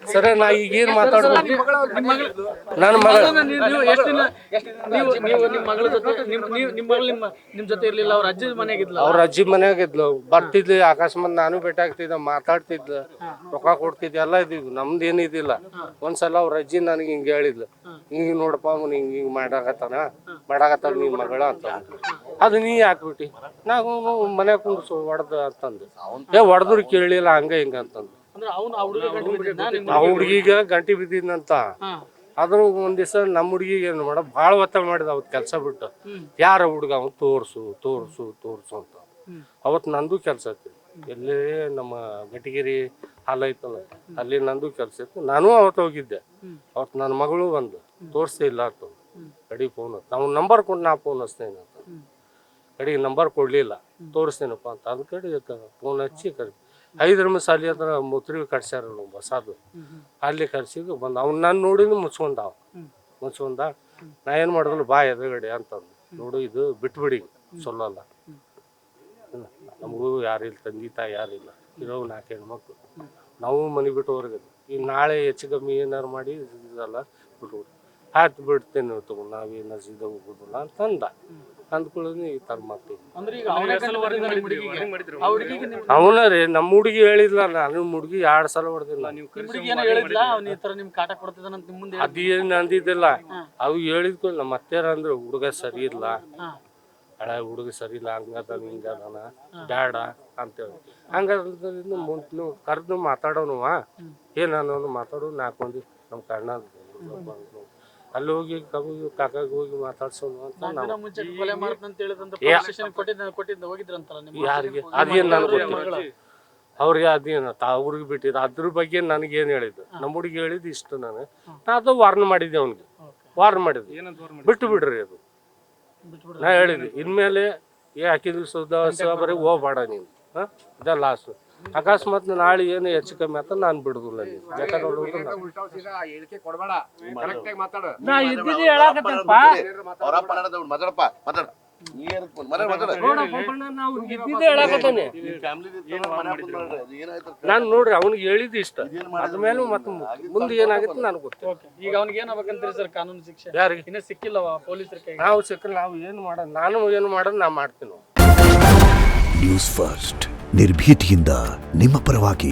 ಸರ ನಾ ಈಗ ಏನ್ ಮಾತಾಡ್ಬೇಕು? ನನ್ನ ಮಗ ನಿಮ್ ಜೊತೆ ಇರ್ಲಿಲ್ಲ, ಅವ್ರ ಅಜ್ಜಿ ಮನೆಯಾಗಿದ್ಲ, ಅವ್ರ ಅಜ್ಜಿ ಮನ್ಯಾಗಿದ್ಲು, ಬರ್ತಿದ್ಲಿ, ಅಕಸ್ಮಾತ್ ನಾನು ಭೇಟಿ ಆಗ್ತಿದ್ದ, ಮಾತಾಡ್ತಿದ್ಲ, ರೊಕ್ಕ ಕೊಡ್ತಿದ್ದೆ, ಎಲ್ಲ ಇದ್ದಿದ್ವು. ನಮ್ದು ಏನಿದಿಲ್ಲ. ಒಂದ್ಸಲ ಅವ್ರ ಅಜ್ಜಿ ನನಗೆ ಹಿಂಗ ಹೇಳಿದ್ಲು, ಹಿಂಗ ನೋಡಪ್ಪ ಅವ್ನು ಹಿಂಗ ಮಾಡಾಕತ್ತಾಳ ನಿನ್ ಮಗಳ ಅಂತ. ಅದು ನೀ ಹಾಕ್ಬಿಟ್ಟಿ, ನಾವು ಮನ್ಯಾಗ ಕುಂಡ್ಸು ಹೊಡೆದ ಅಂತಂದು. ಹೊಡೆದ್ರು ಕೇಳಲಿಲ್ಲ, ಹಂಗ ಹಿಂಗ ಅಂತಂದು. ಆ ಹುಡ್ಗಿಗ ಗಂಟಿ ಬಿದ್ದಿದ್ನಂತ. ಅದ್ರ ಒಂದ್ ದಿವಸ ನಮ್ಮ ಹುಡ್ಗಿಗೆ ಏನು ಮಾಡ ಭಾಳ ಒತ್ತಡ ಮಾಡಿದ. ಅವತ್ತು ಕೆಲಸ ಬಿಟ್ಟು, ಯಾರ ಹುಡುಗ ಅವ್ನು ತೋರ್ಸು ತೋರ್ಸು ತೋರ್ಸು ಅಂತ. ಅವತ್ತು ನಂದು ಕೆಲಸ ಐತಿ, ಎಲ್ಲೇ ನಮ್ಮ ಗಟಿಗೇರಿ ಹಾಲ್ ಐತಲ್ಲ, ಅಲ್ಲಿ ನಂದು ಕೆಲಸ ಇತ್ತು. ನಾನು ಅವತ್ತು ಹೋಗಿದ್ದೆ. ಅವತ್ತು ನನ್ನ ಮಗಳು ಬಂದು ತೋರಿಸ್ತಾ ಇಲ್ಲ ಅಂತ ಕಡೆ ಫೋನ್, ನಾವು ನಂಬರ್ ಕೊಟ್ಟು ನಾ ಫೋನ್ ಹಚ್ತೇನೆ ಅಂತ. ಕಡೆಗೆ ನಂಬರ್ ಕೊಡ್ಲಿಲ್ಲ, ತೋರಿಸ್ತೇನಪ್ಪ ಅಂತ. ಅದ್ ಕಡೆ ಫೋನ್ ಹಚ್ಚಿ ಕರಿ 5 ನಿಮಿಷ ಅಲ್ಲಿ ಹತ್ರ ಮುತ್ರಿ ಕಟ್ಸ್ಯಾರ ಹೊಸಾದು, ಅಲ್ಲಿ ಕರ್ಸಿದ್ದು ಬಂದ. ಅವ್ನು ನಾನು ನೋಡಿದ್ರು ಮುಚ್ಕೊಂಡ ನಾ ಏನು ಮಾಡಿದ್ರು ಬಾ ಎದುರುಗಡೆ ಅಂತಂದು. ನೋಡು ಇದು ಬಿಟ್ಬಿಡಿ, ಸೊಲ್ಲಲ್ಲ, ನಮಗೂ ಯಾರಿಲ್ಲ, ತಂದೆ ತಾಯಿ ಯಾರಿಲ್ಲ, ಇರೋ 4 ಹೆಣ್ಮಕ್ಳು, ನಾವು ಮನೆ ಬಿಟ್ಟು ಹೊರಗಿದ್ವಿ. ಈಗ ನಾಳೆ ಹೆಚ್ಚು ಕಮ್ಮಿ ಏನಾರು ಮಾಡಿ ಇದಲ್ಲ ಬಿಟ್ಬಿಡು, ಆಯ್ತು ಬಿಡ್ತೇನೆ ತಗೋ, ನಾವೇನು ಸೀದಾ ಹೋಗೋದಿಲ್ಲ ಅಂತಂದ. ಅಂದ್ಕೊಳ್ಳೋದು ಈ ಥರ ಮಾಡ್ತೀವಿ. ಅವನ ರೀ ನಮ್ಮ ಹುಡುಗಿ ಹೇಳಿದ್ಲ, ನಾನು ಹುಡುಗಿ 2 ಸಲ ಹೊಡೆದಿಲ್ಲ. ಅದೇನು ಅಂದಿದ್ದಿಲ್ಲ, ಅವು ಹೇಳಿದ್ಕೊ ನಮ್ಮ ಅತ್ತೆಯರ ಅಂದ್ರೆ ಹುಡುಗ ಸರಿ ಇಲ್ಲ, ಹಳೆ ಹುಡುಗ ಸರಿ ಇಲ್ಲ, ಹಂಗದ ಹಿಂಗದಾನ, ಬ್ಯಾಡ ಅಂತೇಳಿ. ಹಂಗದ್ರಿಂದ ಮುಂದೆ ಕರೆದು ಮಾತಾಡೋನುವ ಏನಾನು ಮಾತಾಡೋ 4 ಮಂದಿ ನಮ್ಮ ಕಣ್ಣ ಅಲ್ಲಿ ಹೋಗಿ ಕಾಕಾಗ ಹೋಗಿ ಮಾತಾಡ್ಸೋನು ಅಂತ. ಯಾರಿಗೆ ಅದೇನು ನನಗೆ ಗೊತ್ತಿಲ್ಲ, ಅವ್ರಿಗೆ ಅದೇನು ಅವ್ರಿಗೆ ಬಿಟ್ಟಿದ್ದು. ಅದ್ರ ಬಗ್ಗೆ ನನಗೇನು ಹೇಳಿದ್ದು, ನಮ್ಮ ಹುಡುಗಿ ಹೇಳಿದ್ದು ಇಷ್ಟು. ನಾನು ಅದು ವಾರ್ನ್ ಮಾಡಿದ್ದೆ, ಅವ್ನಿಗೆ ವಾರ್ನ್ ಮಾಡಿದ್ದೆ, ಬಿಟ್ಟು ಬಿಡ್ರಿ ಅದು. ನಾ ಹೇಳಿದ್ವಿ ಇನ್ಮೇಲೆ ಹಾಕಿದ್ವಿ ಸುಧಾರಿಸ ಬರೀ ಹೋಗ್ಬೇಡ ನೀನು, ಇದ ಲಾಸ್ಟ್. ಅಕಸ್ಮಾತ್ ನಾಳೆ ಏನು ಹೆಚ್ಚು ಕಮ್ಮಿ ಆತ ನಾನು ಬಿಡುದಿಲ್ಲ. ನಾನು ನೋಡ್ರಿ ಅವ್ನಿಗೆ ಹೇಳಿದ್ದು ಇಷ್ಟ, ಅದ್ಮೇಲೆ ಮತ್ತೆ ಮುಂದೆ ಏನಾಗುತ್ತೆ ನನಗೆ ಗೊತ್ತಿಲ್ಲ. ಈಗ ಅವ್ನಿಗೆ ಏನಾಗಬೇಕಂತೀರಿ ಸರ್ ಕಾನೂನು ಶಿಕ್ಷೆ? ಯಾರಿಗೆ ಇನ್ನೂ ಸಿಕ್ಕಿಲ್ಲ ಪೊಲೀಸರಿಗೆ? ನಾವು ಸಿಕ್ಕಲ್ಲ, ನಾವು ಏನು ಮಾಡೋದು, ನಾನು ಏನು ಮಾಡೋದು ನಾ ಮಾಡ್ತೀನಿ. ನ್ಯೂಸ್ ಫಸ್ಟ್ ನಿರ್ಭೀತಿಯಿಂದ ನಿಮ್ಮ ಪರವಾಗಿ.